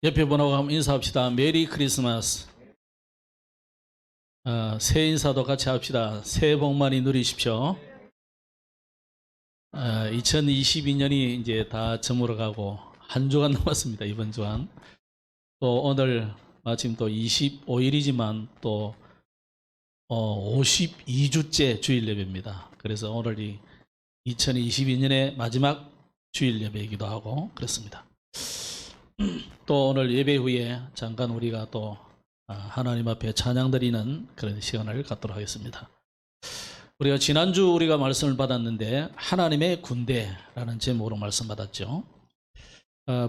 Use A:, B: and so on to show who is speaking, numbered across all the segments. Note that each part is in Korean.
A: 옆에 분하고 한번 인사합시다. 메리 크리스마스. 새해 인사도 같이 합시다. 새해 복 많이 누리십시오. 2022년이 이제 다 저물어가고 한 주간 남았습니다. 이번 주간. 또 오늘 마침 또 25일이지만 또 52주째 주일 예배입니다. 그래서 오늘이 2022년의 마지막 주일 예배이기도 하고 그렇습니다. 또 오늘 예배 후에 잠깐 우리가 또 하나님 앞에 찬양 드리는 그런 시간을 갖도록 하겠습니다. 우리가 지난주 우리가 말씀을 받았는데 하나님의 군대라는 제목으로 말씀 받았죠.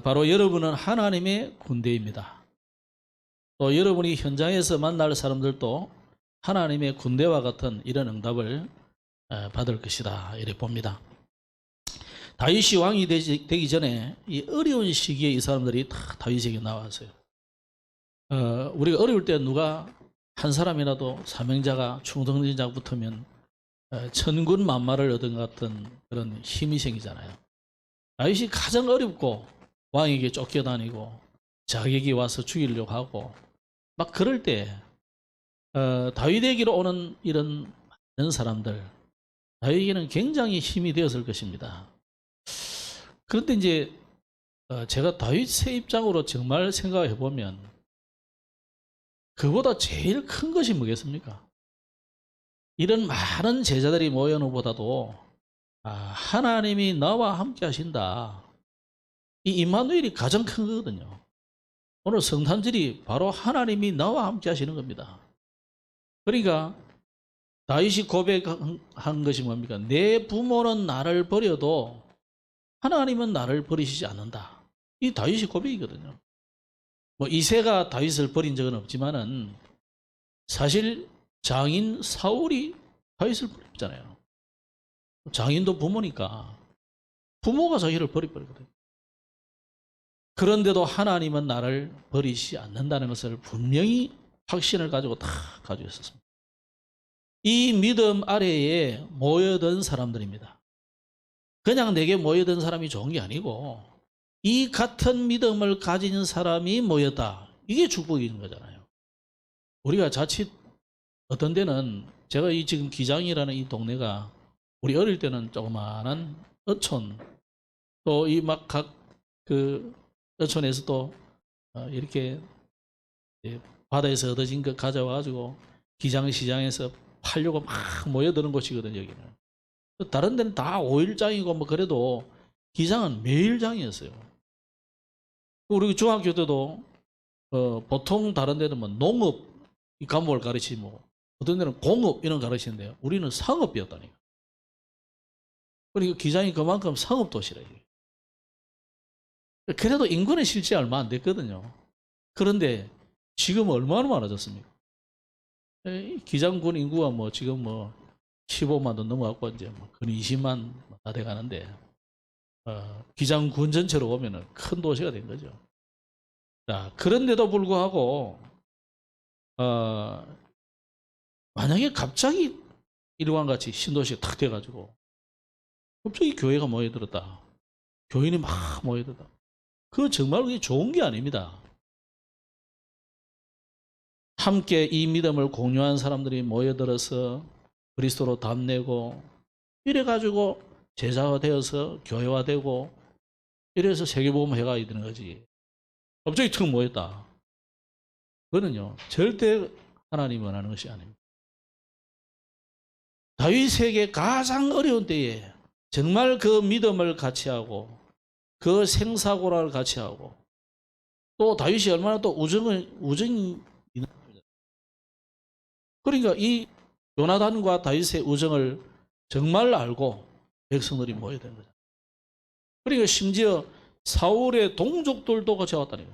A: 바로 여러분은 하나님의 군대입니다. 또 여러분이 현장에서 만날 사람들도 하나님의 군대와 같은 이런 응답을 받을 것이다 이렇게 봅니다. 다윗이 왕이 되기 전에 이 어려운 시기에 이 사람들이 다 다윗에게 나왔어요. 우리가 어려울 때 누가 한 사람이라도 사명자가 충성진자가 붙으면 천군 만마를 얻은 것 같은 그런 힘이 생기잖아요. 다윗이 가장 어렵고 왕에게 쫓겨다니고 자객이 와서 죽이려고 하고 막 그럴 때 다윗에게로 오는 이런 많은 사람들, 다윗에게는 굉장히 힘이 되었을 것입니다. 그런데 이제 제가 다윗의 입장으로 정말 생각해 보면 그보다 제일 큰 것이 뭐겠습니까? 이런 많은 제자들이 모여는 보다도 하나님이 나와 함께 하신다. 이 임마누엘이 가장 큰 거거든요. 오늘 성탄절이 바로 하나님이 나와 함께 하시는 겁니다. 그러니까 다윗이 고백한 것이 뭡니까? 내 부모는 나를 버려도 하나님은 나를 버리시지 않는다. 이 다윗의 고백이거든요. 뭐 이새가 다윗을 버린 적은 없지만은 사실 장인 사울이 다윗을 버렸잖아요. 장인도 부모니까 부모가 자기를 버리거든요. 그런데도 하나님은 나를 버리시지 않는다는 것을 분명히 확신을 가지고 다 가지고 있었습니다. 이 믿음 아래에 모여든 사람들입니다. 그냥 내게 모여든 사람이 좋은 게 아니고 이 같은 믿음을 가진 사람이 모였다. 이게 축복인 거잖아요. 우리가 자칫 어떤 데는 제가 이 지금 기장이라는 이 동네가 우리 어릴 때는 조그마한 어촌 또 이 막 각 그 어촌에서도 이렇게 바다에서 얻어진 거 가져와가지고 기장시장에서 팔려고 막 모여드는 곳이거든요. 여기는. 다른 데는 다 5일장이고 뭐 그래도 기장은 매일장이었어요. 우리 중학교 때도 보통 다른 데는 뭐 농업 이 과목을 가르치고 어떤 데는 공업 이런 거 가르치는데요. 우리는 상업이었다니까. 그러니까 기장이 그만큼 상업도시라. 그래도 인구는 실제 얼마 안 됐거든요. 그런데 지금 얼마나 많아졌습니까? 기장군 인구가 뭐 지금 뭐 15만도 넘어갔고 이제 뭐 근 20만 다 돼가는데 기장군 전체로 보면은 큰 도시가 된 거죠. 자, 그런데도 불구하고 만약에 갑자기 일광 같이 신도시가 탁 돼가지고 갑자기 교회가 모여들었다. 교인이 막 모여들었다. 그거 정말 그게 좋은 게 아닙니다. 함께 이 믿음을 공유한 사람들이 모여들어서 그리스도로 답내고 이래가지고 제자가 되어서 교회화되고 이래서 세계복음회가 되는 거지. 갑자기 툭 모였다. 그거는요 절대 하나님이 원하는 것이 아닙니다. 다윗에게 가장 어려운 때에 정말 그 믿음을 같이 하고 그 생사고라를 같이 하고 또 다윗이 얼마나 또 우정이 있는 겁니다. 그러니까 이 요나단과 다윗의 우정을 정말 알고 백성들이 모여든 거죠. 그러니까 심지어 사울의 동족들도 같이 왔다니까.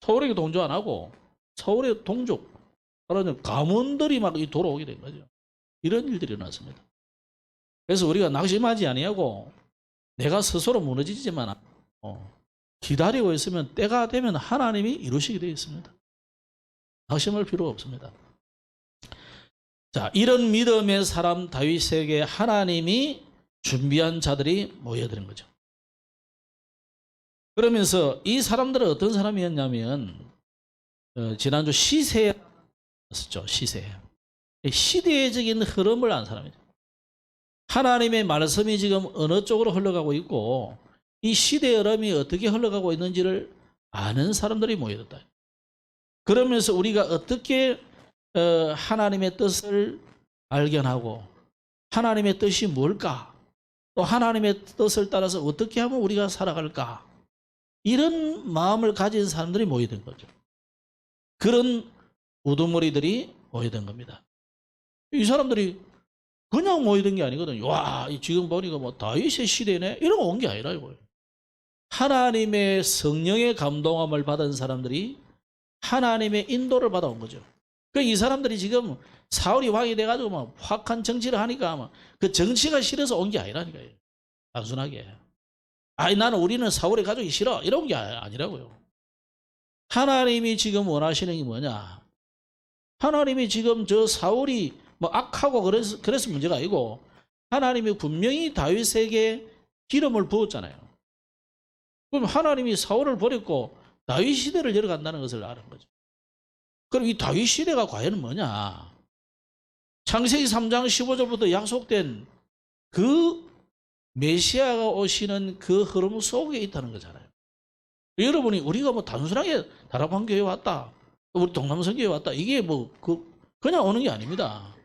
A: 사울에게 동조 안 하고 사울의 동족, 가문들이 막 돌아오게 된 거죠. 이런 일들이 일어났습니다. 그래서 우리가 낙심하지 아니하고 내가 스스로 무너지지만 기다리고 있으면 때가 되면 하나님이 이루시게 되어 있습니다. 낙심할 필요가 없습니다. 자, 이런 믿음의 사람 다윗에게 하나님이 준비한 자들이 모여드는 거죠. 그러면서 이 사람들은 어떤 사람이었냐면 지난주 시세였었죠. 시세. 시대적인 흐름을 안 사람이죠. 하나님의 말씀이 지금 어느 쪽으로 흘러가고 있고 이 시대의 흐름이 어떻게 흘러가고 있는지를 아는 사람들이 모여졌다. 그러면서 우리가 어떻게 하나님의 뜻을 발견하고 하나님의 뜻이 뭘까? 또 하나님의 뜻을 따라서 어떻게 하면 우리가 살아갈까? 이런 마음을 가진 사람들이 모여든 거죠. 그런 우두머리들이 모여든 겁니다. 이 사람들이 그냥 모여든 게 아니거든요. 와, 지금 보니까 뭐 다윗의 시대네? 이런 거 온 게 아니라 이거예요. 하나님의 성령의 감동함을 받은 사람들이 하나님의 인도를 받아온 거죠. 이 사람들이 지금 사울이 왕이 돼가지고 막 확한 정치를 하니까 그 정치가 싫어서 온 게 아니라니까요. 단순하게. 아니, 우리는 사울의 가족이 싫어. 이런 게 아니라고요. 하나님이 지금 원하시는 게 뭐냐? 하나님이 지금 저 사울이 뭐 악하고 그래서 문제가 아니고 하나님이 분명히 다윗에게 기름을 부었잖아요. 그럼 하나님이 사울을 버렸고 다윗 시대를 열어간다는 것을 아는 거죠. 그럼 이 다윗 시대가 과연 뭐냐? 창세기 3장 15절부터 약속된 그 메시아가 오시는 그 흐름 속에 있다는 거잖아요. 여러분이 우리가 뭐 단순하게 다락방 교회 왔다, 우리 동남성 교회 왔다, 이게 뭐 그냥 오는 게 아닙니다.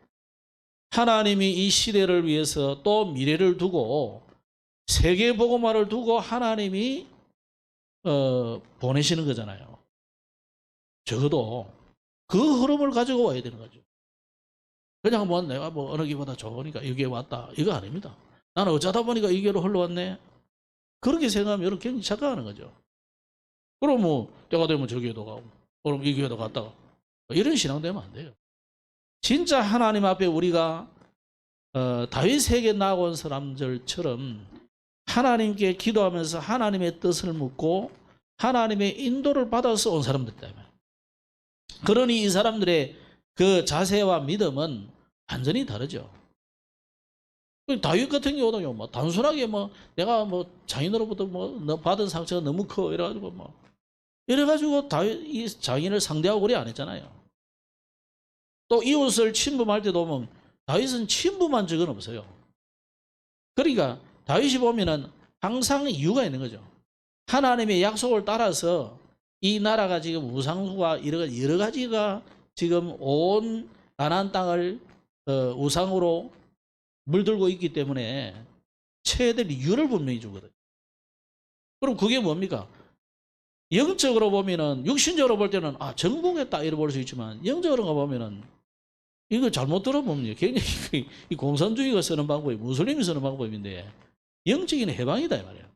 A: 하나님이 이 시대를 위해서 또 미래를 두고 세계 복음화를 두고 하나님이 보내시는 거잖아요. 적어도 그 흐름을 가지고 와야 되는 거죠. 그냥 뭐 내가 뭐 어느 교회보다 좋으니까 여기에 왔다, 이거 아닙니다. 나는 어쩌다 보니까 이 교회로 흘러왔네. 그렇게 생각하면 여러분 굉장히 착각하는 거죠. 그럼 뭐 때가 되면 저 교회도 가고 그럼 이 교회도 갔다가 이런 신앙 되면 안 돼요. 진짜 하나님 앞에 우리가 다윗에게 나아온 사람들처럼 하나님께 기도하면서 하나님의 뜻을 묻고 하나님의 인도를 받아서 온 사람들 때문에. 그러니 이 사람들의 그 자세와 믿음은 완전히 다르죠. 다윗 같은 경우도 뭐 단순하게 뭐 내가 뭐 장인으로부터 뭐 받은 상처가 너무 커 이래가지고 뭐 이래가지고 다윗 이 장인을 상대하고 그래 안 했잖아요. 또 이웃을 침범할 때도 보면 다윗은 침범한 적은 없어요. 그러니까 다윗이 보면은 항상 이유가 있는 거죠. 하나님의 약속을 따라서 이 나라가 지금 우상과 여러 가지가 지금 온 가나안 땅을 우상으로 물들고 있기 때문에 쳐야 될 이유를 분명히 주거든요. 그럼 그게 뭡니까? 영적으로 보면은, 육신적으로 볼 때는 정복했다 이렇게 볼 수 있지만 영적으로 보면은 이거 잘못 들어보면 굉장히 이 공산주의가 쓰는 방법이 무슬림이 쓰는 방법인데 영적인 해방이다 이 말이야.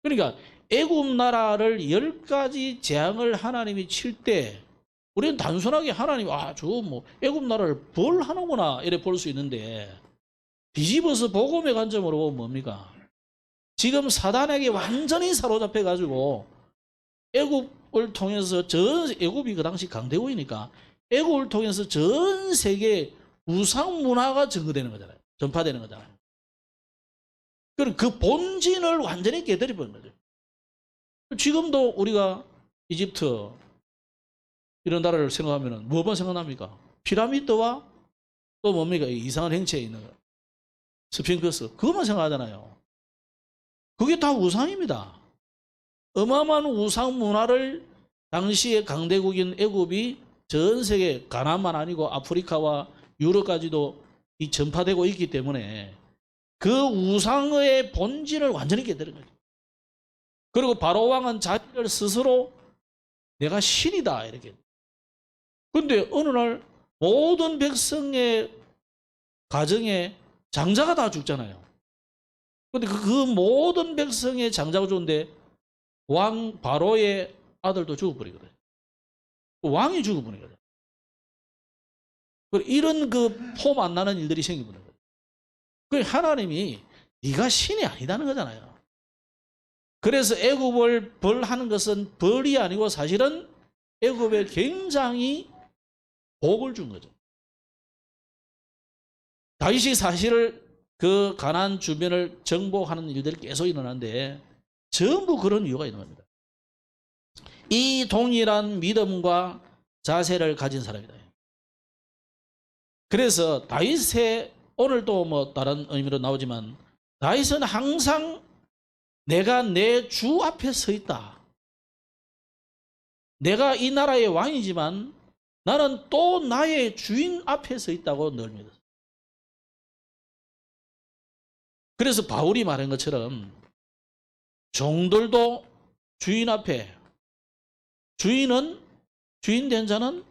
A: 그러니까 애굽 나라를 10가지 재앙을 하나님이 칠 때 우리는 단순하게 하나님 저거 뭐 애굽 나라를 벌하는구나 이렇게 볼 수 있는데 뒤집어서 복음의 관점으로 보면 뭡니까? 지금 사단에게 완전히 사로잡혀 가지고 애굽을 통해서 애굽이 그 당시 강대국이니까 애국을 통해서 전 세계 우상 문화가 증거되는 거잖아요. 전파되는 거잖아요. 그럼 그 본진을 완전히 깨뜨려버린 거죠. 지금도 우리가 이집트 이런 나라를 생각하면 뭐만 생각납니까? 피라미드와 또 뭡니까? 이상한 행체에 있는 거. 스핑크스. 그것만 생각하잖아요. 그게 다 우상입니다. 어마어마한 우상 문화를 당시의 강대국인 애굽이 전 세계 가나안만 아니고 아프리카와 유럽까지도 이 전파되고 있기 때문에 그 우상의 본질을 완전히 깨뜨린 거죠. 그리고 바로 왕은 자기를 스스로 내가 신이다 이렇게. 근데 어느 날 모든 백성의 가정에 장자가 다 죽잖아요. 근데 그 모든 백성의 장자가 죽는데 왕 바로의 아들도 죽어버리거든요. 왕이 죽어버리거든요. 이런 폼 안 나는 일들이 생기버린 거예요. 그 하나님이 네가 신이 아니다는 거잖아요. 그래서 애굽을 벌하는 것은 벌이 아니고 사실은 애굽에 굉장히 복을 준 거죠. 다윗이 사실 그 가나안 주변을 정복하는 일들이 계속 일어나는데 전부 그런 이유가 있는 겁니다. 이 동일한 믿음과 자세를 가진 사람이다. 그래서 다윗의 오늘도 뭐 다른 의미로 나오지만 다윗은 항상 내가 내 주 앞에 서 있다. 내가 이 나라의 왕이지만 나는 또 나의 주인 앞에 서 있다고 늘 믿었어요. 그래서 바울이 말한 것처럼 종들도 주인 앞에 주인 된 자는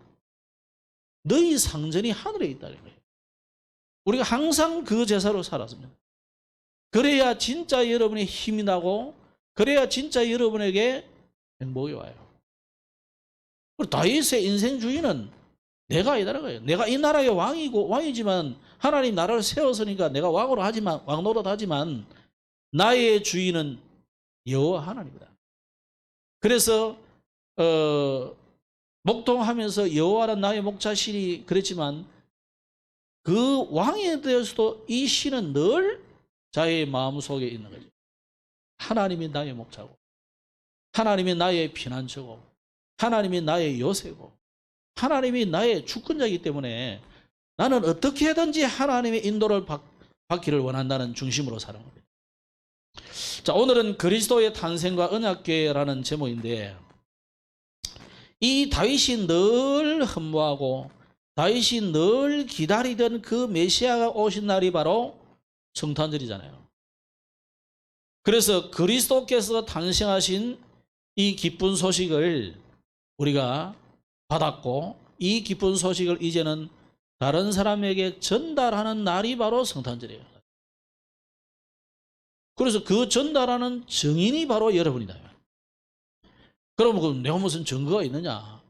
A: 너희 상전이 하늘에 있다는 거예요. 우리가 항상 그 제사로 살았습니다. 그래야 진짜 여러분의 힘이 나고 그래야 진짜 여러분에게 행복이 와요. 다윗의 인생 주인은 내가 아니다라는 거예요. 내가 이 나라의 왕이지만 하나님 나라를 세웠으니까 내가 왕 노릇하지만 나의 주인은 여호와 하나님이다. 그래서 목동하면서 여호와는 나의 목자시니 그랬지만 그 왕에 대해서도 이 시는 늘 자의 마음속에 있는 거죠. 하나님이 나의 목자고 하나님이 나의 피난처고 하나님이 나의 요새고 하나님이 나의 주권자이기 때문에 나는 어떻게든지 하나님의 인도를 받기를 원한다는 중심으로 사는 겁니다. 자, 오늘은 그리스도의 탄생과 언약궤라는 제목인데 이 다윗이 늘 흠모하고 다윗이 늘 기다리던 그 메시아가 오신 날이 바로 성탄절이잖아요. 그래서 그리스도께서 탄생하신 이 기쁜 소식을 우리가 받았고 이 기쁜 소식을 이제는 다른 사람에게 전달하는 날이 바로 성탄절이에요. 그래서 그 전달하는 증인이 바로 여러분이다. 그러면 내가 무슨 증거가 있느냐?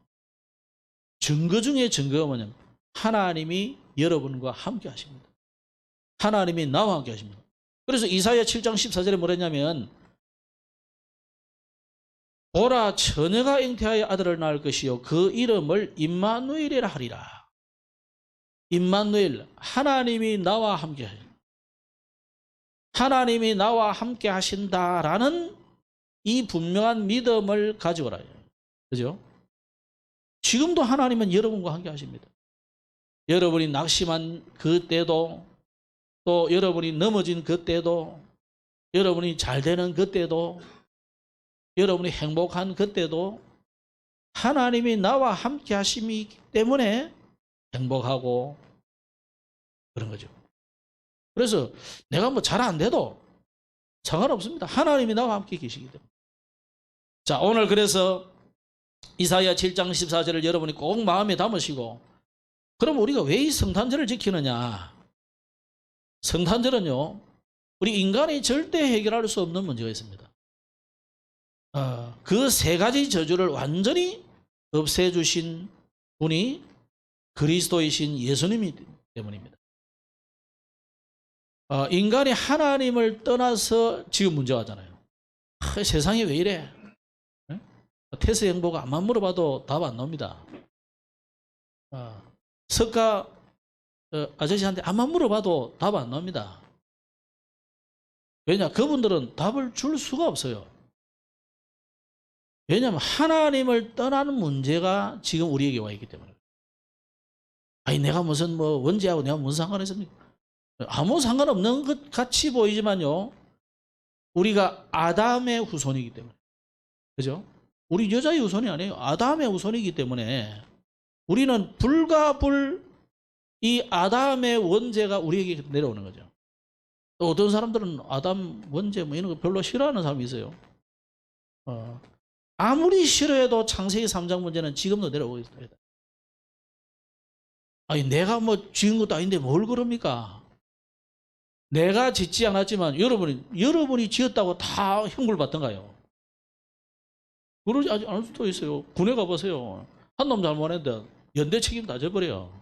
A: 증거 중에 증거가 뭐냐면 하나님이 여러분과 함께 하십니다. 하나님이 나와 함께 하십니다. 그래서 이사야 7장 14절에 뭐랬냐면 보라 처녀가 잉태하여 아들을 낳을 것이요 그 이름을 임마누엘이라 하리라. 임마누엘, 하나님이 나와 함께 하십니다. 하나님이 나와 함께 하신다라는 이 분명한 믿음을 가지고라. 그죠? 지금도 하나님은 여러분과 함께 하십니다. 여러분이 낙심한 그때도 또 여러분이 넘어진 그때도 여러분이 잘 되는 그때도 여러분이 행복한 그때도 하나님이 나와 함께 하심이기 때문에 행복하고 그런 거죠. 그래서 내가 뭐 잘 안 돼도 상관없습니다. 하나님이 나와 함께 계시기 때문에. 자, 오늘 그래서 이사야 7장 14절을 여러분이 꼭 마음에 담으시고 그럼 우리가 왜 이 성탄절을 지키느냐? 성탄절은요, 우리 인간이 절대 해결할 수 없는 문제가 있습니다. 그 세 가지 저주를 완전히 없애주신 분이 그리스도이신 예수님이기 때문입니다. 인간이 하나님을 떠나서 지금 문제가 왔잖아요. 세상이 왜 이래? 태세 행보가 암만 물어봐도 답 안 나옵니다. 석가 아저씨한테 암만 물어봐도 답 안 나옵니다. 왜냐? 그분들은 답을 줄 수가 없어요. 왜냐하면 하나님을 떠나는 문제가 지금 우리에게 와 있기 때문에. 아니 내가 무슨 뭐 원죄하고 내가 무슨 상관이 있습니까? 아무 상관없는 것 같이 보이지만요, 우리가 아담의 후손이기 때문에. 그죠? 우리 여자의 후손이 아니에요. 아담의 후손이기 때문에 우리는 불가불 이 아담의 원죄가 우리에게 내려오는 거죠. 또 어떤 사람들은 아담 원죄 뭐 이런 거 별로 싫어하는 사람이 있어요. 아무리 싫어해도 창세기 3장 문제는 지금도 내려오고 있어요. 아니 내가 뭐 지은 것도 아닌데 뭘 그럽니까? 내가 짓지 않았지만 여러분이 지었다고 다 형벌 받던가요? 그러지 않을 수도 있어요. 군에 가보세요. 한 놈 잘못했는데 연대 책임 다 져버려요.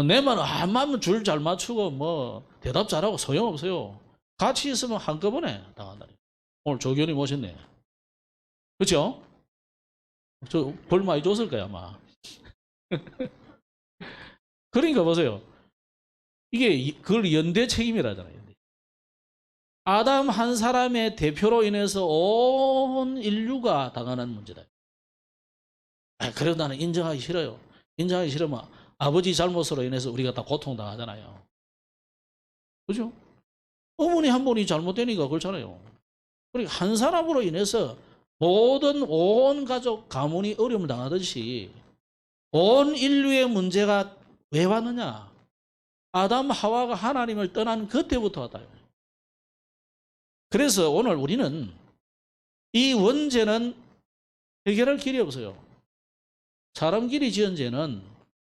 A: 내만 한마음 줄 잘 맞추고 뭐 대답 잘하고 소용없어요. 같이 있으면 한꺼번에 당한다. 오늘 조교님 오셨네. 그렇죠? 저 벌 많이 줬을 거야 아마. 그러니까 보세요. 이게 그걸 연대 책임이라잖아요. 아담 한 사람의 대표로 인해서 온 인류가 당하는 문제다. 그래도 나는 인정하기 싫어요. 인정하기 싫으면 아버지 잘못으로 인해서 우리가 다 고통당하잖아요. 그죠? 어머니 한 분이 잘못되니까 그렇잖아요. 그러니까 한 사람으로 인해서 모든 온 가족 가문이 어려움을 당하듯이 온 인류의 문제가 왜 왔느냐? 아담 하와가 하나님을 떠난 그때부터 왔다. 그래서 오늘 우리는 이 원죄는 해결할 길이 없어요. 사람끼리 지은 죄는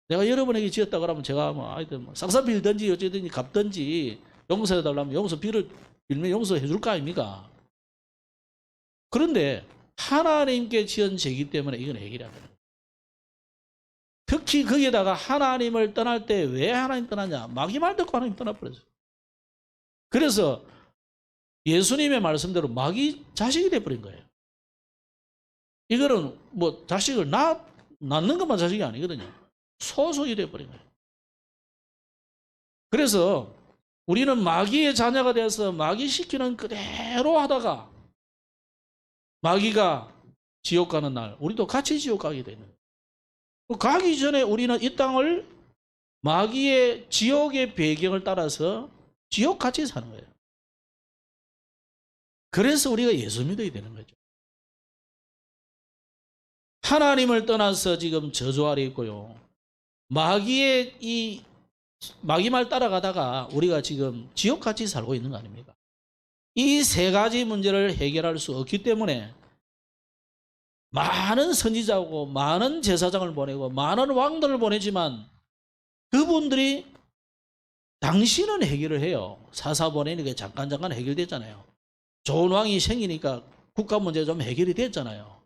A: 내가 여러분에게 지었다 그러면 제가 뭐 아이들 뭐 싹싹 빌든지 어쨌든지 갚든지 용서해 달라면 용서 빌면 용서해 줄 거 아닙니까? 그런데 하나님께 지은 죄이기 때문에 이건 해결이 안 돼요. 특히 거기에다가 하나님을 떠날 때 왜 하나님 떠났냐? 마귀 말 듣고 하나님 떠나버렸어요. 그래서 예수님의 말씀대로 마귀 자식이 돼버린 거예요. 이거는 뭐 자식을 낳는 것만 자식이 아니거든요. 소속이 돼버린 거예요. 그래서 우리는 마귀의 자녀가 되어서 마귀 시키는 그대로 하다가 마귀가 지옥 가는 날 우리도 같이 지옥 가게 되는 거예요. 가기 전에 우리는 이 땅을 마귀의 지옥의 배경을 따라서 지옥 같이 사는 거예요. 그래서 우리가 예수 믿어야 되는 거죠. 하나님을 떠나서 지금 저주 아래 있고요. 마귀의 마귀 말 따라가다가 우리가 지금 지옥같이 살고 있는 거 아닙니까? 이 세 가지 문제를 해결할 수 없기 때문에 많은 선지자고 많은 제사장을 보내고 많은 왕들을 보내지만 그분들이 당신은 해결을 해요. 사사 보내니까 잠깐 해결됐잖아요. 좋은 왕이 생기니까 국가 문제 좀 해결이 됐잖아요.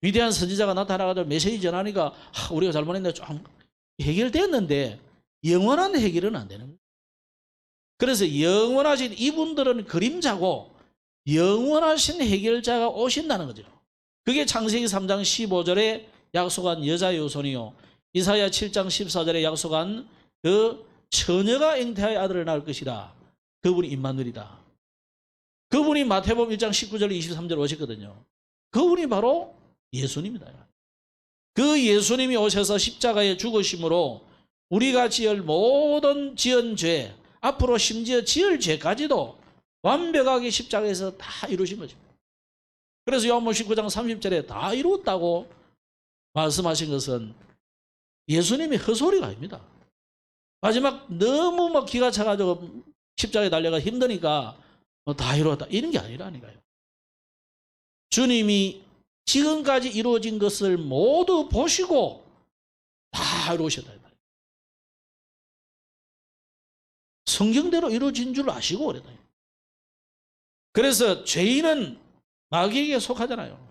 A: 위대한 선지자가 나타나가지고 메시지 전하니까 우리가 잘못했는데 좀 해결됐는데 영원한 해결은 안 되는 거예요. 그래서 영원하신 이분들은 그림자고 영원하신 해결자가 오신다는 거죠. 그게 창세기 3장 15절에 약속한 여자의 후손이요 이사야 7장 14절에 약속한 그 처녀가 잉태하여 아들을 낳을 것이다. 그분이 임마누엘이다. 그분이 마태복음 1장 19절 23절 오셨거든요. 그분이 바로 예수님이다. 그 예수님이 오셔서 십자가에 죽으심으로 우리가 지을 모든 지은 죄, 앞으로 심지어 지을 죄까지도 완벽하게 십자가에서 다 이루신 거죠. 그래서 요한복음 19장 30절에 다 이루었다고 말씀하신 것은 예수님이 헛소리가 아닙니다. 마지막 너무 막 기가 차가지고 십자가에 달려가 힘드니까 다 이루었다 이런 게 아니라니까요. 주님이 지금까지 이루어진 것을 모두 보시고 다 이루셨다. 성경대로 이루어진 줄 아시고 그랬다. 그래서 죄인은 마귀에게 속하잖아요.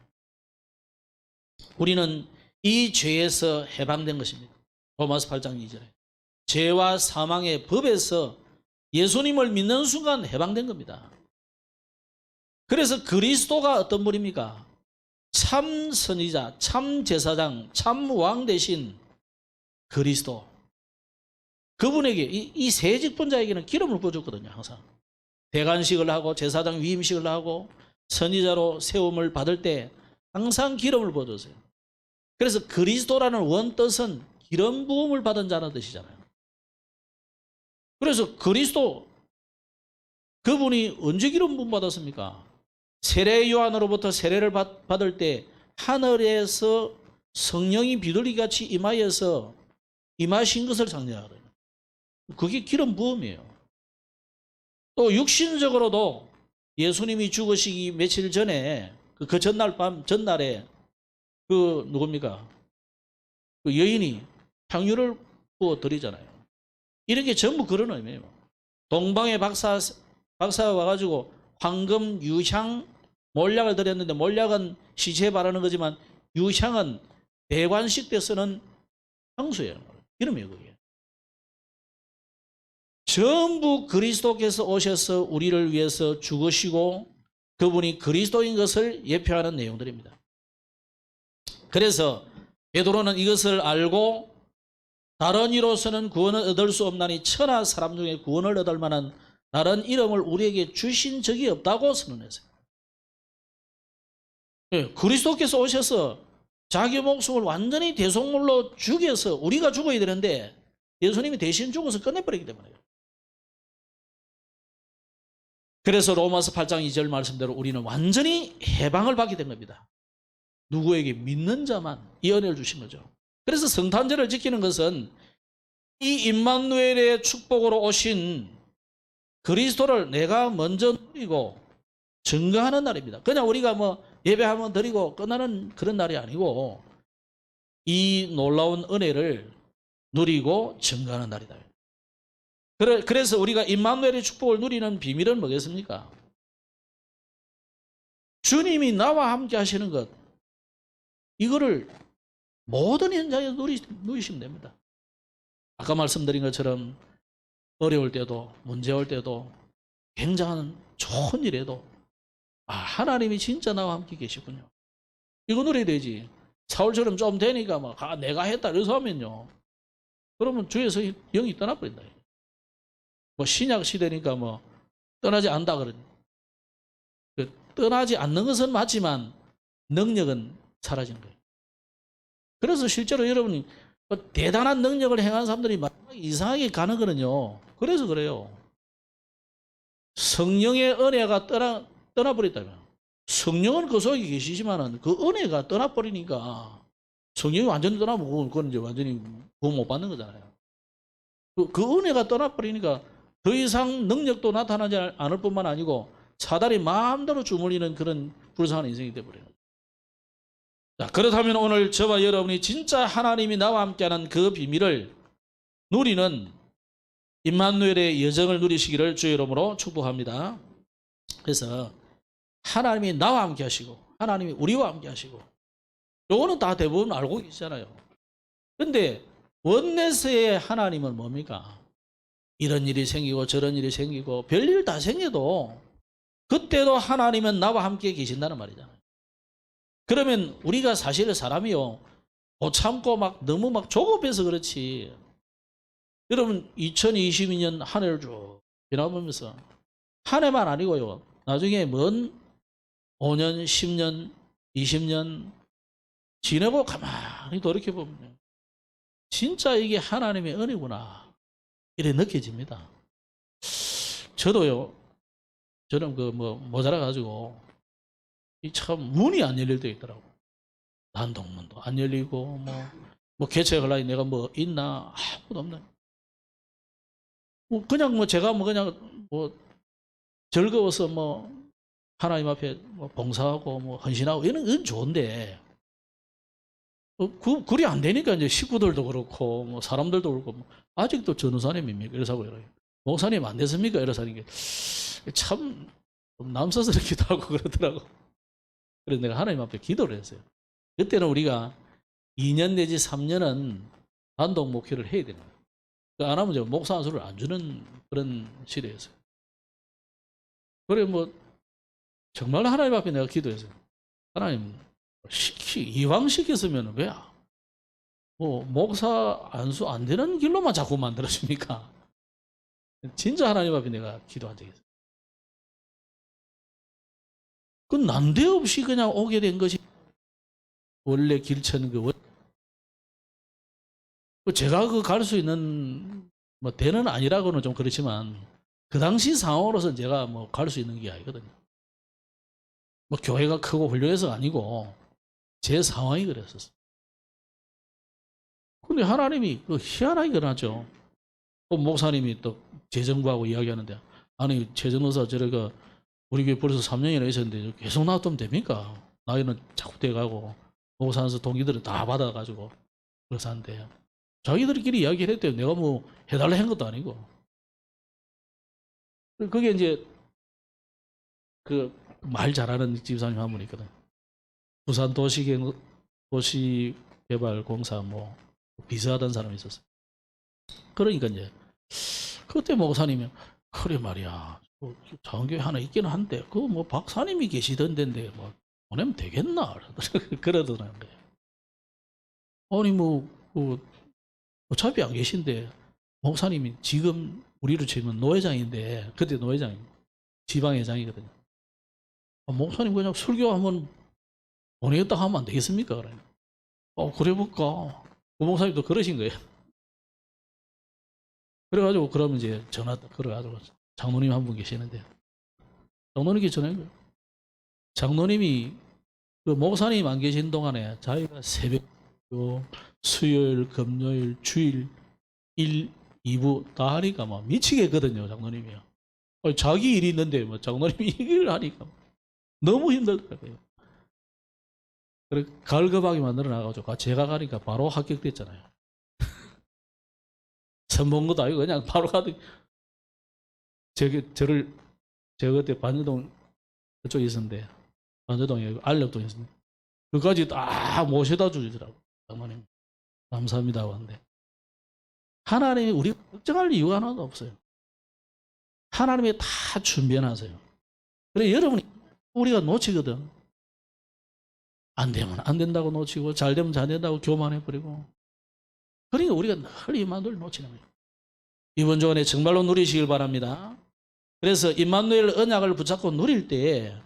A: 우리는 이 죄에서 해방된 것입니다. 로마서 8장 2절에 죄와 사망의 법에서 예수님을 믿는 순간 해방된 겁니다. 그래서 그리스도가 어떤 분입니까? 참 선지자, 참 제사장, 참 왕 대신 그리스도. 그분에게 이 세 직분자에게는 기름을 부어줬거든요. 항상 대관식을 하고 제사장 위임식을 하고 선지자로 세움을 받을 때 항상 기름을 부어줬어요. 그래서 그리스도라는 원뜻은 기름 부음을 받은 자는 뜻이잖아요. 그래서 그리스도 그분이 언제 기름 부음 받았습니까? 세례 요한으로부터 세례를 받을 때 하늘에서 성령이 비둘기같이 임하여서 임하신 것을 상징하거든요. 그게 기름 부음이에요. 또 육신적으로도 예수님이 죽으시기 며칠 전에 그 전날에 그 누굽니까? 그 여인이 향유를 부어 드리잖아요. 이런 게 전부 그런 의미예요. 동방의 박사가 와가지고 황금 유향 몰약을 드렸는데 몰약은 시체에 바르는 거지만 유향은 대관식 때 쓰는 향수예요. 이름이에요, 그게. 전부 그리스도께서 오셔서 우리를 위해서 죽으시고 그분이 그리스도인 것을 예표하는 내용들입니다. 그래서 베드로는 이것을 알고 다른 이로서는 구원을 얻을 수 없나니 천하 사람 중에 구원을 얻을 만한 다른 이름을 우리에게 주신 적이 없다고 선언했어요. 예, 그리스도께서 오셔서 자기 목숨을 완전히 대속물로 죽여서 우리가 죽어야 되는데 예수님이 대신 죽어서 끝내버리기 때문에요. 그래서 로마서 8장 2절 말씀대로 우리는 완전히 해방을 받게 된 겁니다. 누구에게 믿는 자만 이 은혜를 주신 거죠. 그래서 성탄절을 지키는 것은 이 임마누엘의 축복으로 오신 그리스도를 내가 먼저 누리고 증거하는 날입니다. 그냥 우리가 뭐 예배 한번 드리고 끝나는 그런 날이 아니고 이 놀라운 은혜를 누리고 증거하는 날이다. 그래서 우리가 임마누엘의 축복을 누리는 비밀은 뭐겠습니까? 주님이 나와 함께 하시는 것, 이거를 모든 현장에서 누리시면 됩니다. 아까 말씀드린 것처럼 어려울 때도 문제 올 때도 굉장한 좋은 일에도 하나님이 진짜 나와 함께 계시군요. 이거 누려야 되지. 사울처럼 좀 되니까 막 내가 했다 이래서 하면요. 그러면 주에서 영이 떠나버린다. 뭐 신약 시대니까 뭐 떠나지 않다 그러니. 떠나지 않는 것은 맞지만 능력은 사라지는 거예요. 그래서 실제로 여러분이 대단한 능력을 행한 사람들이 이상하게 가는 거는요. 그래서 그래요. 성령의 은혜가 떠나버렸다면 성령은 그 속에 계시지만은 그 은혜가 떠나버리니까 성령이 완전히 떠나면 그건 이제 완전히 구원 못 받는 거잖아요. 그 은혜가 떠나버리니까 더 이상 능력도 나타나지 않을 뿐만 아니고 사단이 마음대로 주물리는 그런 불쌍한 인생이 되어버려요. 자, 그렇다면 오늘 저와 여러분이 진짜 하나님이 나와 함께하는 그 비밀을 누리는 임마누엘의 여정을 누리시기를 주의 이름으로 축복합니다. 그래서 하나님이 나와 함께 하시고 하나님이 우리와 함께 하시고 요거는 다 대부분 알고 계시잖아요. 그런데 원내스의 하나님은 뭡니까? 이런 일이 생기고 저런 일이 생기고 별일 다 생겨도 그때도 하나님은 나와 함께 계신다는 말이잖아요. 그러면 우리가 사실 사람이요 못 참고 막 너무 막 조급해서 그렇지. 여러분 2022년 한 해를 쭉 지나보면서 한 해만 아니고요 나중에 먼 5년, 10년, 20년 지내고 가만히 돌이켜보면 진짜 이게 하나님의 은혜구나 이래 느껴집니다. 저도요 저는 모자라가지고 이 참 문이 안 열릴 때 있더라고. 난동문도 안 열리고 뭐 개척하려니 내가 뭐 있나 아무것도 없네. 그냥 제가 그냥 즐거워서 하나님 앞에 봉사하고 헌신하고 이런 건 좋은데 그리 안 되니까 이제 식구들도 그렇고 사람들도 그렇고 아직도 전우사님입니까? 이래서 그래요. 목사님 안 됐습니까? 이래서 하는 게 참 남사스럽기도 하고 그러더라고. 그래서 내가 하나님 앞에 기도를 했어요. 그때는 우리가 2년 내지 3년은 단독 목회를 해야 되는 거예요. 안 하면 이제 목사 한 수를 안 주는 그런 시대였어요. 그래 정말 하나님 앞에 내가 기도했어요. 하나님 이왕 시켰으면 왜 목사 안수 안 되는 길로만 자꾸 만들어줍니까? 진짜 하나님 앞에 내가 기도한 적이 있어요. 그 난데없이 그냥 오게 된 것이 원래 길천 제가 갈 수 있는 대는 아니라고는 좀 그렇지만 그 당시 상황으로서는 제가 갈 수 있는 게 아니거든요. 교회가 크고 훌륭해서 아니고 제 상황이 그랬었어요. 근데 하나님이 희한하게 그러죠. 또 목사님이 또 재정부하고 이야기하는데 아니 최정노사 저래가 우리 교회 벌써 3년이나 있었는데 계속 놔두면 됩니까? 나이는 자꾸 돼가고 목사하면서 동기들은 다 받아가지고 그래서 한대. 자기들끼리 이야기를 했대요. 내가 해달라 한 것도 아니고. 그게 이제 말 잘하는 집사님 한 분 있거든. 부산 도시개발공사 비서하던 사람이 있었어요. 그러니까 이제 그때 목사님이 그래 말이야. 자원교회 하나 있기는 한데 박사님이 계시던 데인데 보내면 되겠나 그러더라는 거예요. 아니 어차피 안 계신데 목사님이 지금 우리로 치면 노회장인데 그때 노회장 지방회장이거든요. 목사님 그냥 설교 한번 보내겠다 하면 안 되겠습니까? 그래. 그래 볼까? 그 목사님도 그러신 거예요. 그래가지고 그러면 이제 전화 걸어가지고 장로님 한 분 계시는데 장로님께 전화한 거예요. 장로님이 그 목사님 안 계신 동안에 자기가 새벽 수요일, 금요일, 주일 1, 2부 다 하니까 막 미치겠거든요, 장로님이요. 자기 일이 있는데 뭐 장로님이 이 일을 하니까 너무 힘들더라고요. 그래 갈급하게 만들어 놔가지고 제가 가니까 바로 합격됐잖아요. 선본 것도 아니고 그냥 바로 가도 제가 그때 반여동 그쪽에 있었는데 반여동에 알력동에 있었는데 그까지 다 모셔다 주시더라고요. 장로님 감사합니다 하는데 하나님이 우리 걱정할 이유가 하나도 없어요. 하나님이 다 준비해놨어요. 그래 여러분이 우리가 놓치거든. 안 되면 안 된다고 놓치고 잘 되면 잘 된다고 교만해버리고 그러니까 우리가 늘 임마누엘 놓치는 거예요. 이번 주간에 정말로 누리시길 바랍니다. 그래서 임마누엘 언약을 붙잡고 누릴 때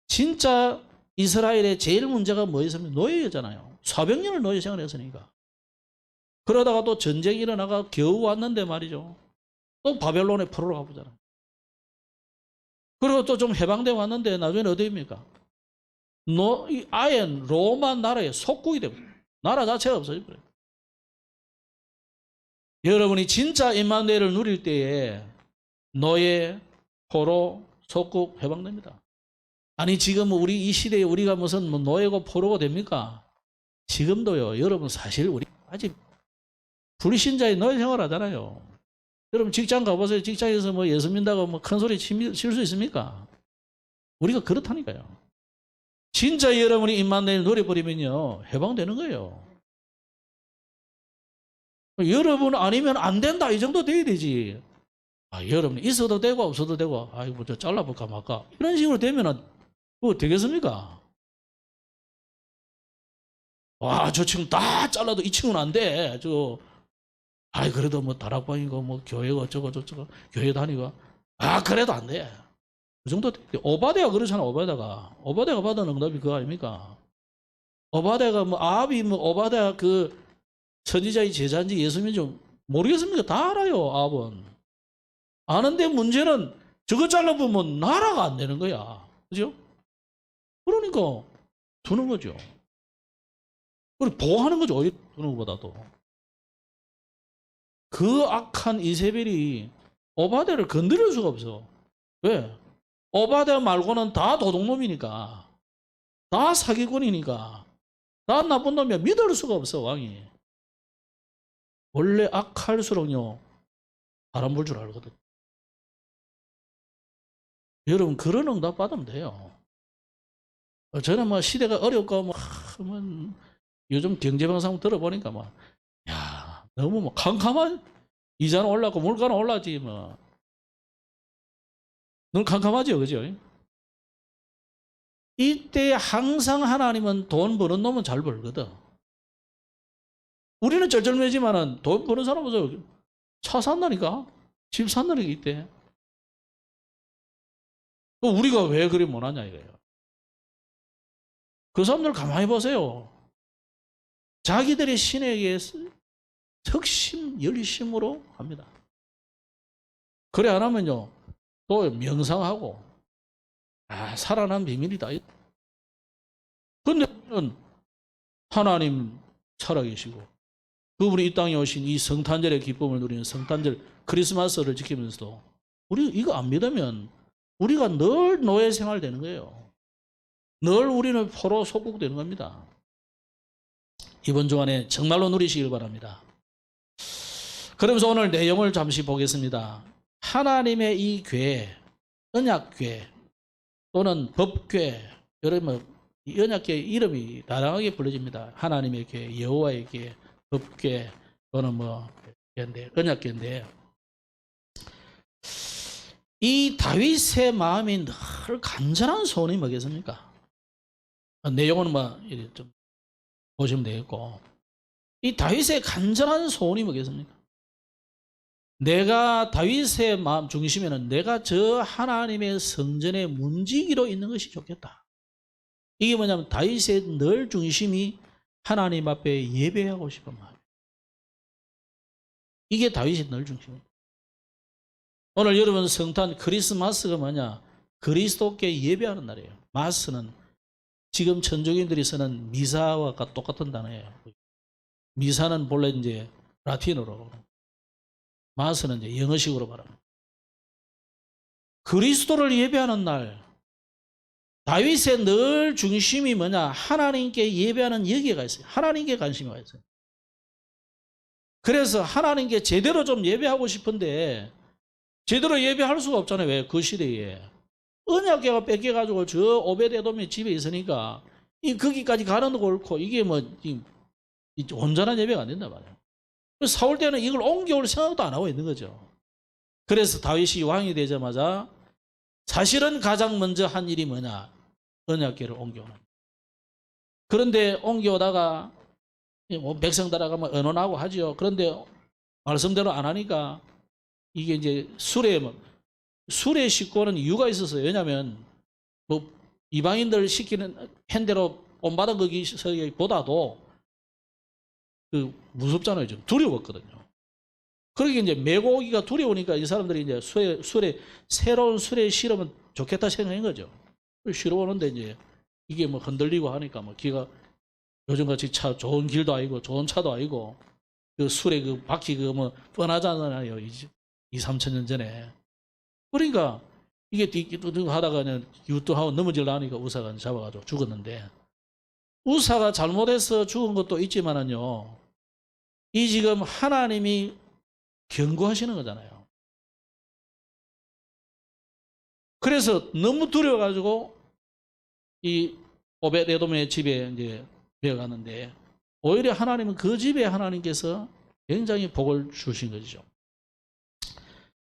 A: 진짜 이스라엘의 제일 문제가 뭐였으면 노예였잖아요. 400년을 노예 생활했으니까. 그러다가 또 전쟁이 일어나가 겨우 왔는데 말이죠. 또 바벨론에 포로로 가보잖아요. 그리고 또 좀 해방되어 왔는데 나중에는 어디입니까? 아예 로마 나라의 속국이 됩니다. 나라 자체가 없어져버려요. 여러분이 진짜 임마누엘을 누릴 때에 노예, 포로, 속국 해방됩니다. 아니 지금 우리 이 시대에 우리가 무슨 노예고 포로가 됩니까? 지금도요. 여러분 사실 우리 아직 불신자의 노예 생활하잖아요. 여러분 직장 가보세요. 직장에서 뭐 예수 믿다고 뭐 큰 소리 칠 수 있습니까? 우리가 그렇다니까요. 진짜 여러분이 임마누엘 누려버리면요 해방되는 거예요. 여러분 아니면 안 된다 이 정도 돼야 되지. 여러분 있어도 되고 없어도 되고 아이고 저 잘라볼까 말까 이런 식으로 되면은 그거 되겠습니까? 와 저 친구 다 잘라도 이 친구는 안 돼. 그래도 뭐 다락방이고 뭐 교회가 어쩌고 저쩌고 교회 다니고 그래도 안 돼. 그 정도 오바댜가 그렇잖아. 오바댜가 받은 응답이 그거 아닙니까? 오바댜가 뭐 아합이 뭐 오바댜 그 선지자의 제자인지 예수님인지 모르겠습니까? 다 알아요. 아합은 아는데 문제는 저거 잘라보면 나라가 안 되는 거야. 그죠? 그러니까 두는 거죠. 그리고 보호하는 거죠. 오히려 두는 것보다도. 그 악한 이세벨이 오바댜를 건드릴 수가 없어. 왜? 오바댜 말고는 다 도둑놈이니까. 다 사기꾼이니까. 다 나쁜 놈이야. 믿을 수가 없어, 왕이. 원래 악할수록요, 바람 불 줄 알거든. 여러분, 그런 응답 받으면 돼요. 저는 뭐 시대가 어렵고, 요즘 경제방송 들어보니까 너무 캄캄한, 이자는 올랐고, 물가는 올랐지, 늘 캄캄하죠, 그죠? 이때 항상 하나님은 돈 버는 놈은 잘 벌거든. 우리는 쩔쩔매지만은 돈 버는 사람은 차 산다니까? 집 산다니까, 이때. 우리가 왜 그리 못하냐, 이거예요. 그 사람들 가만히 보세요. 자기들의 신에게 적심, 열심으로 합니다. 그래 안 하면요, 또 명상하고, 살아난 비밀이다. 근데 우리는 하나님 살아계시고, 그분이 이 땅에 오신 이 성탄절의 기쁨을 누리는 성탄절 크리스마스를 지키면서도, 우리 이거 안 믿으면 우리가 늘 노예 생활 되는 거예요. 늘 우리는 포로 속국 되는 겁니다. 이번 주간에 정말로 누리시길 바랍니다. 그러면서 오늘 내용을 잠시 보겠습니다. 하나님의 이 궤, 언약궤 또는 법궤, 여러분 이 언약궤 이름이 다양하게 불려집니다. 하나님의 궤, 여호와의 궤, 법궤 또는 언약궤인데 이 다윗의 마음이 늘 간절한 소원이 뭐겠습니까? 내용은 좀 보시면 되겠고 이 다윗의 간절한 소원이 뭐겠습니까? 내가 다윗의 마음 중심에는 내가 저 하나님의 성전의 문지기로 있는 것이 좋겠다. 이게 뭐냐면 다윗의 늘 중심이 하나님 앞에 예배하고 싶은 마음. 이게 다윗의 늘 중심입니다. 오늘 여러분 성탄 크리스마스가 뭐냐? 그리스도께 예배하는 날이에요. 마스는 지금 천주교인들이 쓰는 미사와 똑같은 단어예요. 미사는 본래 이제 라틴어로, 마스는 이제 영어식으로 말합니다. 그리스도를 예배하는 날, 다윗의 늘 중심이 뭐냐? 하나님께 예배하는 여기가 있어요. 하나님께 관심이 가 있어요. 그래서 하나님께 제대로 좀 예배하고 싶은데 제대로 예배할 수가 없잖아요. 왜? 그 시대에 언약궤가 뺏겨가지고 저 오벳에돔의 집에 있으니까 거기까지 가는 거 옳고 이게 뭐 온전한 예배가 안 된단 말이에요. 사울 때는 이걸 옮겨올 생각도 안 하고 있는 거죠. 그래서 다윗이 왕이 되자마자 사실은 가장 먼저 한 일이 뭐냐? 언약궤를 옮겨오는. 그런데 옮겨오다가 뭐 백성 따라가면 언언하고 하죠. 그런데 말씀대로 안 하니까 이게 이제 수레 싣고는 이유가 있었어요. 왜냐하면 뭐 이방인들 시키는 팬대로 본받은 거기보다도 무섭잖아요. 좀 두려웠거든요. 그러게 이제 메고 오기가 두려우니까 이 사람들이 이제 새로운 수레에 실으면 좋겠다 생각한 거죠. 실어 오는데 이제 이게 뭐 흔들리고 하니까 뭐 기가 요즘같이 좋은 길도 아니고 좋은 차도 아니고 그 수레 그 바퀴 그 뭐 뻔하잖아요. 2, 3천 년 전에. 그러니까 이게 하다가 그냥 유도하고 넘어지려니까 우사가 잡아가지고 죽었는데, 우사가 잘못해서 죽은 것도 있지만은요, 이 지금 하나님이 경고하시는 거잖아요. 그래서 너무 두려워가지고 이 오벳에돔의 집에 이제 배어갔는데, 오히려 하나님은 그 집에 하나님께서 굉장히 복을 주신 것이죠.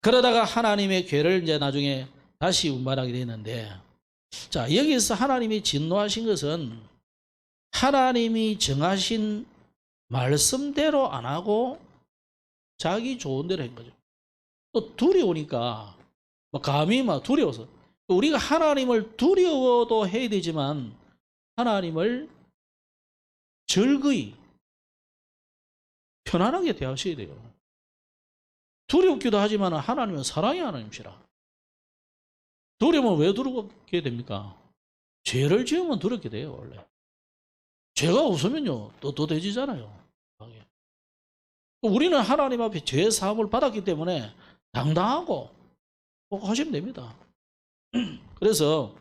A: 그러다가 하나님의 궤를 이제 나중에 다시 운반하게 되는데, 자, 여기서 하나님이 진노하신 것은 하나님이 정하신 말씀대로 안 하고 자기 좋은 대로 한 거죠. 또 두려우니까 감히 막 두려워서, 우리가 하나님을 두려워도 해야 되지만 하나님을 즐거이 편안하게 대하셔야 돼요. 두렵기도 하지만 하나님은 사랑의 하나님이시라. 두려우면 왜 두렵게 됩니까? 죄를 지으면 두렵게 돼요. 원래 죄가 없으면요 또 돼지잖아요. 우리는 하나님 앞에 죄 사함을 받았기 때문에 당당하고 꼭 하시면 됩니다. 그래서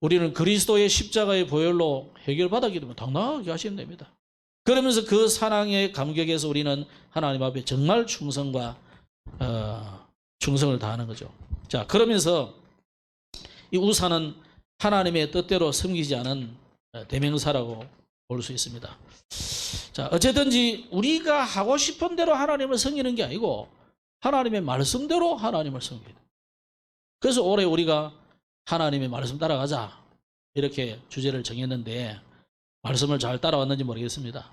A: 우리는 그리스도의 십자가의 보혈로 해결받았기 때문에 당당하게 하시면 됩니다. 그러면서 그 사랑의 감격에서 우리는 하나님 앞에 정말 충성을 다하는 거죠. 자, 그러면서 이 우사는 하나님의 뜻대로 섬기지 않은 대명사라고 볼 수 있습니다. 자, 어쨌든지 우리가 하고 싶은 대로 하나님을 섬기는 게 아니고 하나님의 말씀대로 하나님을 섬기는. 그래서 올해 우리가 하나님의 말씀 따라가자 이렇게 주제를 정했는데, 말씀을 잘 따라왔는지 모르겠습니다.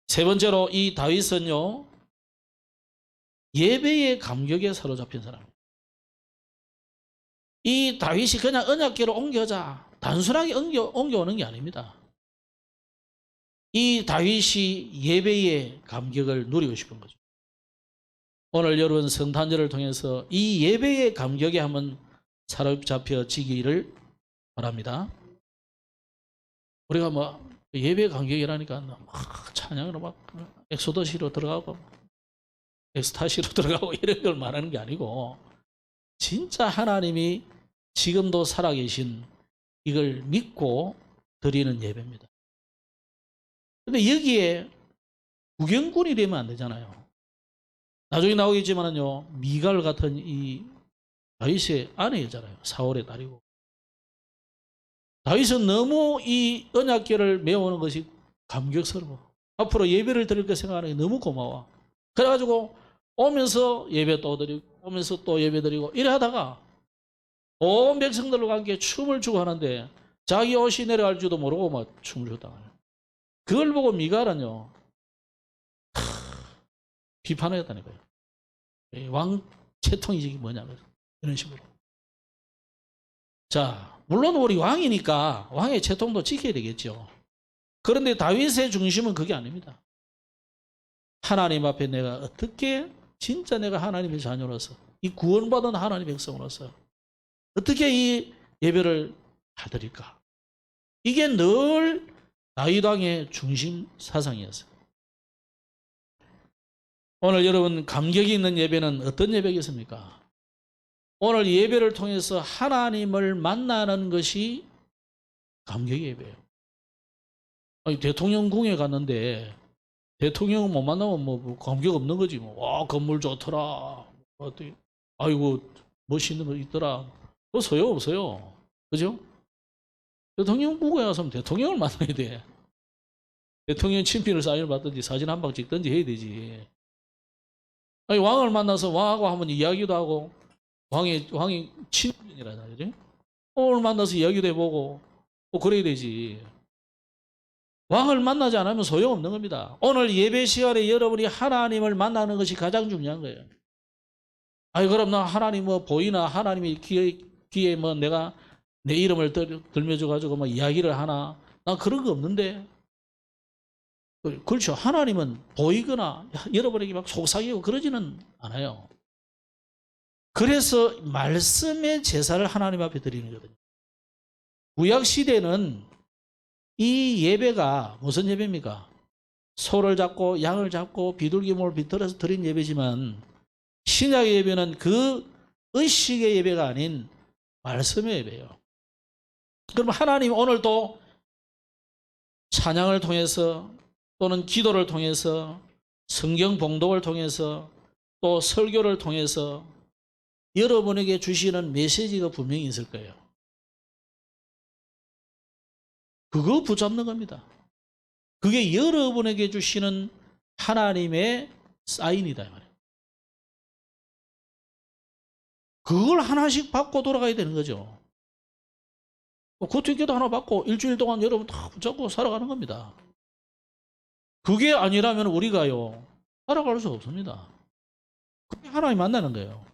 A: 세 번째로 이 다윗은요, 예배의 감격에 사로잡힌 사람입니다. 이 다윗이 그냥 언약궤로 옮겨자, 단순하게 옮겨오는 게 아닙니다. 이 다윗이 예배의 감격을 누리고 싶은 거죠. 오늘 여러분 성탄절을 통해서 이 예배의 감격에 한번 사로잡혀지기를 바랍니다. 우리가 뭐 예배 감격이라니까 막 찬양으로 막 엑소더시로 들어가고 엑스타시로 들어가고 이런 걸 말하는 게 아니고, 진짜 하나님이 지금도 살아계신 이걸 믿고 드리는 예배입니다. 근데 여기에 구경꾼이 되면 안 되잖아요. 나중에 나오겠지만요, 미갈 같은 이 다윗의 아내였잖아요. 사울의 딸이고. 다윗은 너무 이 언약궤를 메우는 것이 감격스러워. 앞으로 예배를 드릴 거 생각하는 게 너무 고마워. 그래가지고 오면서 예배 또 드리고 오면서 또 예배 드리고 이래 하다가 온 백성들과 함께 춤을 추고 하는데 자기 옷이 내려갈 줄도 모르고 막 춤을 췄다. 그걸 보고 미갈은요 비판하였다니까요. 왕채통이 뭐냐면 이런 식으로. 자, 물론 우리 왕이니까 왕의 채통도 지켜야 되겠죠. 그런데 다윗의 중심은 그게 아닙니다. 하나님 앞에 내가 어떻게 진짜 내가 하나님의 자녀로서 이 구원받은 하나님의 백성으로서 어떻게 이 예배를 받으릴까? 이게 늘 다윗 왕의 중심 사상이었어요. 오늘 여러분 감격이 있는 예배는 어떤 예배겠습니까? 오늘 예배를 통해서 하나님을 만나는 것이 감격의 예배예요. 아니, 대통령궁에 갔는데 대통령은 못 만나면 뭐 감격 없는 거지. 뭐. 와, 건물 좋더라. 어떻게, 아이고, 멋있는 거 있더라. 뭐 소용없어요. 그죠? 대통령궁에 가서는 대통령을 만나야 돼. 대통령 친필을 사인을 받든지 사진 한 방 찍든지 해야 되지. 아니, 왕을 만나서 왕하고 한번 이야기도 하고, 왕이 친인이라잖아요. 그죠? 오늘 만나서 이야기도 해보고, 뭐 그래야 되지. 왕을 만나지 않으면 소용없는 겁니다. 오늘 예배 시간에 여러분이 하나님을 만나는 것이 가장 중요한 거예요. 아니, 그럼 나 하나님 뭐 보이나? 하나님이 귀에 뭐 내가 내 이름을 들며줘가지고 뭐 이야기를 하나? 난 그런 거 없는데. 그렇죠. 하나님은 보이거나 여러분에게 막 속삭이고 그러지는 않아요. 그래서 말씀의 제사를 하나님 앞에 드리는 거거든요. 구약 시대는 이 예배가 무슨 예배입니까? 소를 잡고 양을 잡고 비둘기물을 비틀어서 드린 예배지만 신약의 예배는 그 의식의 예배가 아닌 말씀의 예배예요. 그럼 하나님 오늘도 찬양을 통해서 또는 기도를 통해서 성경 봉독을 통해서 또 설교를 통해서 여러분에게 주시는 메시지가 분명히 있을 거예요. 그거 붙잡는 겁니다. 그게 여러분에게 주시는 하나님의 사인이다 이 말이에요. 그걸 하나씩 받고 돌아가야 되는 거죠. 고통기도 하나 받고 일주일 동안 여러분 다 붙잡고 살아가는 겁니다. 그게 아니라면 우리가요 살아갈 수 없습니다. 그게 하나님 만나는 거예요.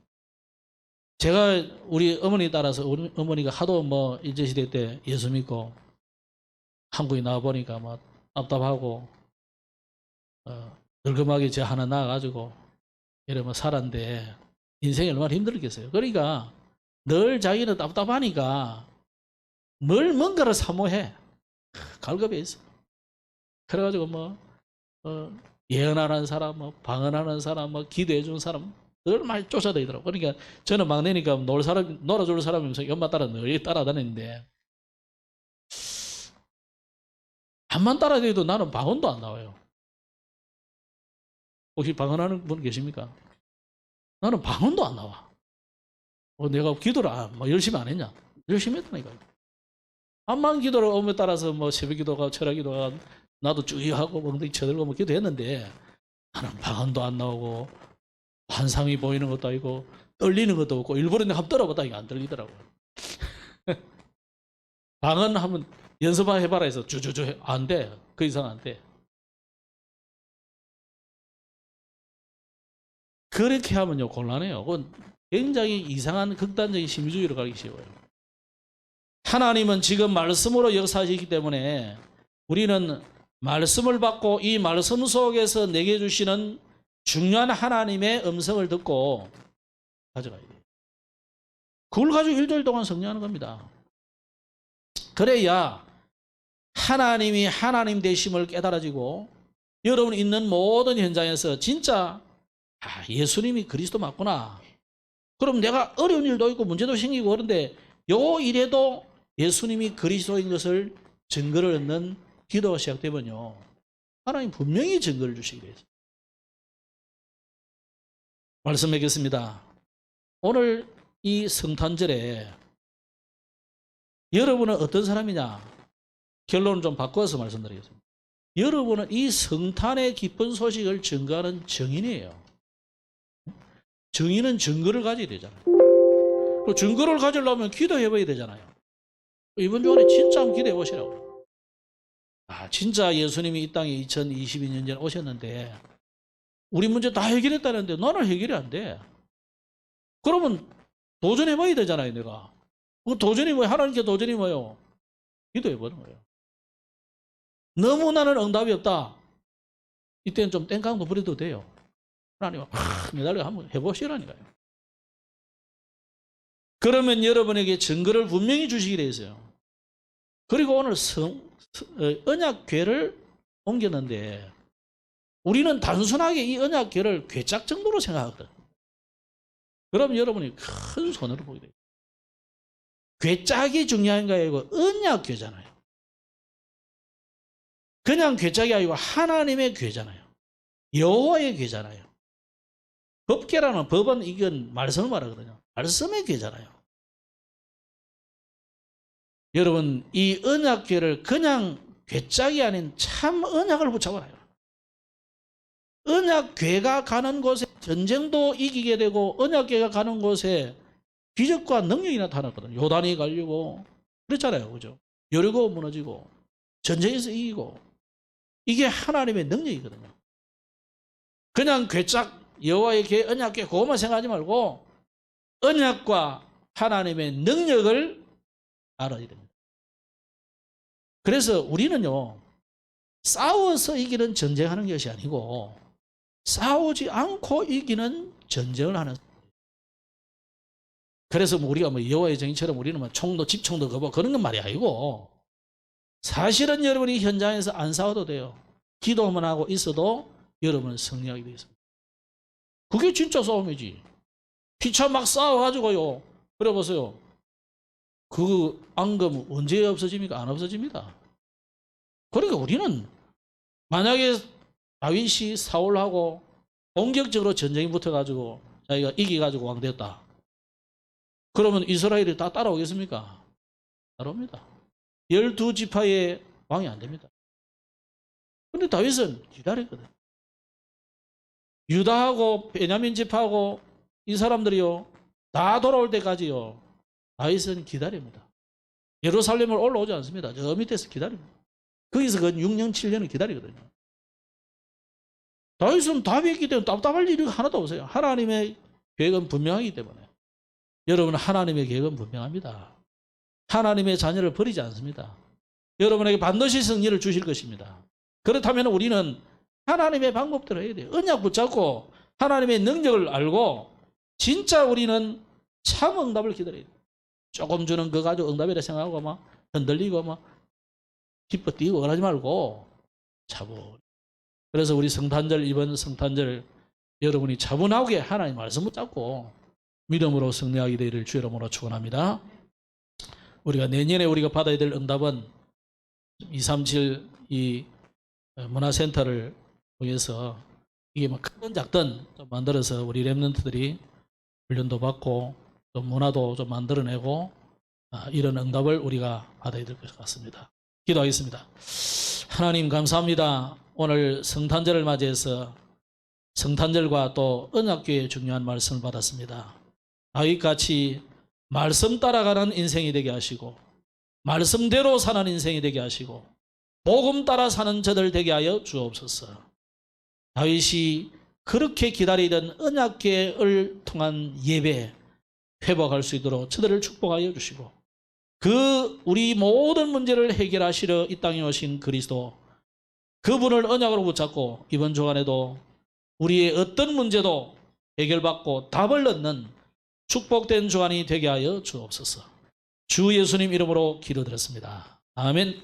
A: 제가 우리 어머니 따라서 우리 어머니가 하도 뭐 일제시대 때 예수 믿고 한국에 나와 보니까 뭐 답답하고 늙음하게 제 하나 낳아가지고 이러면 살았는데 인생이 얼마나 힘들겠어요. 그러니까 늘 자기는 답답하니까 뭔가를 사모해. 갈급해 있어. 그래가지고 뭐 예언하는 사람, 뭐 방언하는 사람, 뭐 기도해주는 사람 늘 많이 쫓아다니더라고. 그러니까 저는 막내니까 놀아줄 사람이면서 엄마 따라 늘 따라다니는데 한만 따라다녀도 나는 방언도 안 나와요. 혹시 방언하는 분 계십니까? 나는 방언도 안 나와. 내가 기도를 뭐 열심히 안 했냐? 열심히 했다니까. 한만 기도를 엄에 따라서 뭐 새벽 기도가 철학 기도가 나도 주의하고 멍덩이 쳐들고 뭐 기도했는데 나는 방언도 안 나오고 환상이 보이는 것도 아니고 떨리는 것도 없고 일부러 내가 한번 떨어봤다 이게 안 들리더라고. 방언 한번 연습만 해봐라 해서 주주주 안 돼. 그 이상 안 돼. 그렇게 하면요 곤란해요. 그건 굉장히 이상한 극단적인 심리주의로 가기 쉬워요. 하나님은 지금 말씀으로 역사하시기 때문에 우리는 말씀을 받고 이 말씀 속에서 내게 주시는 중요한 하나님의 음성을 듣고 가져가야 돼요. 그걸 가지고 일주일 동안 성령하는 겁니다. 그래야 하나님이 하나님 되심을 깨달아지고 여러분 있는 모든 현장에서 진짜 예수님이 그리스도 맞구나. 그럼 내가 어려운 일도 있고 문제도 생기고 그런데 요 일에도 예수님이 그리스도인 것을 증거를 얻는 기도가 시작되면요 하나님 분명히 증거를 주시게 돼요. 말씀하겠습니다. 오늘 이 성탄절에 여러분은 어떤 사람이냐? 결론을 좀 바꿔서 말씀드리겠습니다. 여러분은 이 성탄의 기쁜 소식을 증거하는 증인이에요. 증인은 증거를 가져야 되잖아요. 또 증거를 가지려면 기도해 봐야 되잖아요. 이번 주간에 진짜 한번 기도해 보시라고. 진짜 예수님이 이 땅에 2022년 전에 오셨는데 우리 문제 다 해결했다는데 나는 해결이 안 돼. 그러면 도전해봐야 되잖아요, 내가. 도전이 뭐예요? 하나님께 도전이 뭐예요? 기도해보는 거예요. 너무 나는 응답이 없다. 이때는 좀 땡깡도 부려도 돼요. 하나님 매달려 한번 해보시라니까요. 그러면 여러분에게 증거를 분명히 주시기로 했어요. 그리고 오늘 언약궤를 옮겼는데 우리는 단순하게 이 언약궤를 궤짝 정도로 생각하거든. 그럼 여러분이 큰 손해를 보게 돼요. 궤짝이 중요한 게 아니고 언약궤잖아요. 그냥 궤짝이 아니고 하나님의 궤잖아요. 여호와의 궤잖아요. 법궤라는 법은 이건 말씀을 말하거든요. 말씀의 궤잖아요. 여러분 이 언약궤를 그냥 궤짝이 아닌 참 언약을 붙잡아요. 언약궤가 가는 곳에 전쟁도 이기게 되고 언약궤가 가는 곳에 기적과 능력이 나타났거든요. 요단이 갈리고 그랬잖아요. 그죠? 여리고 무너지고 전쟁에서 이기고 이게 하나님의 능력이거든요. 그냥 궤짝 여호와의 궤 언약궤 그것만 생각하지 말고 언약과 하나님의 능력을 알아야 됩니다. 그래서 우리는요 싸워서 이기는 전쟁하는 것이 아니고 싸우지 않고 이기는 전쟁을 하는. 그래서 우리가 여호와의 정의처럼 우리는 총도 집총도 거고 그런 건 말이 아니고 사실은 여러분이 현장에서 안 싸워도 돼요. 기도만 하고 있어도 여러분은 승리하게 되어 있습니다. 그게 진짜 싸움이지. 피차 막 싸워가지고요. 그래 보세요. 그 앙금 언제 없어집니까? 안 없어집니다. 그러니까 우리는 만약에 다윗이 사울하고 본격적으로 전쟁이 붙어가지고 자기가 이기가지고 왕 됐다. 그러면 이스라엘이 다 따라오겠습니까? 따라옵니다. 12지파의 왕이 안 됩니다. 그런데 다윗은 기다렸거든. 유다하고 베냐민 지파하고 이 사람들이요 다 돌아올 때까지요 다윗은 기다립니다. 예루살렘을 올라오지 않습니다. 저 밑에서 기다립니다. 거기서 그 6년 7년을 기다리거든요. 다윗은 답이 있기 때문에 답답할 일이 하나도 없어요. 하나님의 계획은 분명하기 때문에. 여러분 하나님의 계획은 분명합니다. 하나님의 자녀를 버리지 않습니다. 여러분에게 반드시 승리를 주실 것입니다. 그렇다면 우리는 하나님의 방법대로 해야 돼요. 언약 붙잡고 하나님의 능력을 알고 진짜 우리는 참 응답을 기다려야 돼요. 조금 주는 거 가지고 응답이라 생각하고 막 흔들리고 막 기뻐 뛰고 그러지 말고 차분. 그래서 우리 성탄절 이번 성탄절 여러분이 차분하게 하나님 말씀 붙잡고 믿음으로 승리하게 되기를 주의 이름으로 축원합니다. 우리가 내년에 우리가 받아야 될 응답은 237 이 문화센터를 통해서 이게 뭐 크든 작든 좀 만들어서 우리 랩런트들이 훈련도 받고 또 문화도 좀 만들어내고 이런 응답을 우리가 받아야 될 것 같습니다. 기도하겠습니다. 하나님 감사합니다. 오늘 성탄절을 맞이해서 성탄절과 또 언약궤의 중요한 말씀을 받았습니다. 다윗같이 말씀 따라가는 인생이 되게 하시고 말씀대로 사는 인생이 되게 하시고 복음 따라 사는 저들 되게 하여 주옵소서. 다윗이 그렇게 기다리던 언약궤를 통한 예배 회복할 수 있도록 저들을 축복하여 주시고 그 우리 모든 문제를 해결하시려 이 땅에 오신 그리스도 그분을 언약으로 붙잡고 이번 주간에도 우리의 어떤 문제도 해결받고 답을 얻는 축복된 주간이 되게 하여 주옵소서. 주 예수님 이름으로 기도드렸습니다. 아멘.